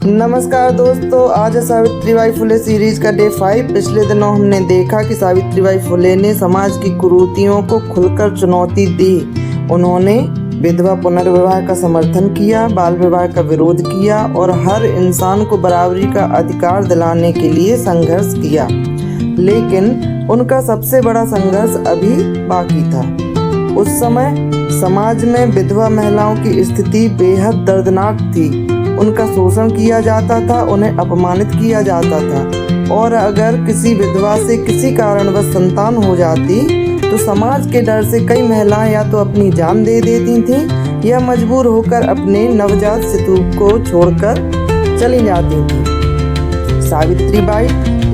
नमस्कार दोस्तों, आज है सावित्रीबाई फुले सीरीज का डे 5। पिछले दिनों हमने देखा कि सावित्रीबाई फुले ने समाज की कुरीतियों को खुलकर चुनौती दी। उन्होंने विधवा पुनर्विवाह का समर्थन किया, बाल विवाह का विरोध किया और हर इंसान को बराबरी का अधिकार दिलाने के लिए संघर्ष किया। लेकिन उनका सबसे बड़ा संघर्ष अभी बाकी था। उस समय समाज में विधवा महिलाओं की स्थिति बेहद दर्दनाक थी। उनका शोषण किया जाता था, उन्हें अपमानित किया जाता था और अगर किसी विधवा से किसी कारणवश संतान हो जाती तो समाज के डर से कई महिलाएं या तो अपनी जान दे देती थीं या मजबूर होकर अपने नवजात शिशु को छोड़कर चली जाती थीं। सावित्रीबाई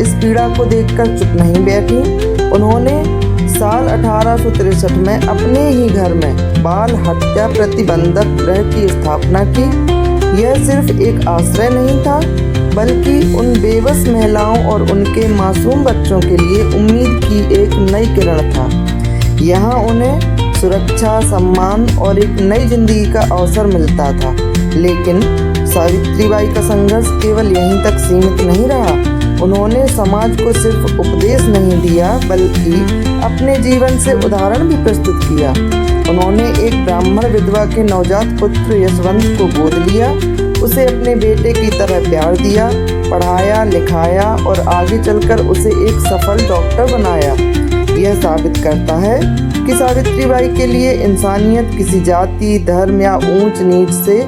इस पीड़ा को देखकर चुप नहीं बैठी। उन्होंने साल 1863 में अपने ही घर में बाल हत्या प्रतिबंधक गृह की स्थापना की। यह सिर्फ एक आश्रय नहीं था, बल्कि उन बेबस महिलाओं और उनके मासूम बच्चों के लिए उम्मीद की एक नई किरण था। यहाँ उन्हें सुरक्षा, सम्मान और एक नई जिंदगी का अवसर मिलता था। लेकिन सावित्रीबाई का संघर्ष केवल यहीं तक सीमित नहीं रहा। उन्होंने समाज को सिर्फ उपदेश नहीं दिया, बल्कि अपने जीवन से उदाहरण भी प्रस्तुत किया। उन्होंने एक ब्राह्मण विधवा के नवजात पुत्र यशवंत को गोद लिया, उसे अपने बेटे की तरह प्यार दिया, पढ़ाया, लिखाया और आगे चलकर उसे एक सफल डॉक्टर बनाया। यह साबित करता है कि सावित्रीबाई के लिए इंसानियत किसी जाति, धर्म या ऊंच नीच से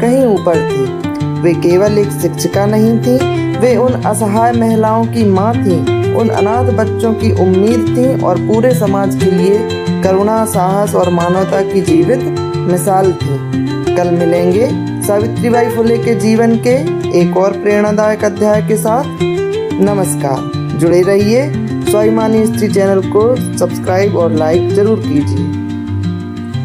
कहीं ऊपर थी। वे केवल एक शिक्षिका नहीं थी, वे उन असहाय महिलाओं की माँ थीं, उन अनाथ बच्चों की उम्मीद थीं और पूरे समाज के लिए करुणा, साहस और मानवता की जीवित मिसाल थी। कल मिलेंगे सावित्रीबाई फुले के जीवन के एक और प्रेरणादायक अध्याय के साथ। नमस्कार, जुड़े रहिए। स्वाभिमानी स्त्री चैनल को सब्सक्राइब और लाइक जरूर कीजिए।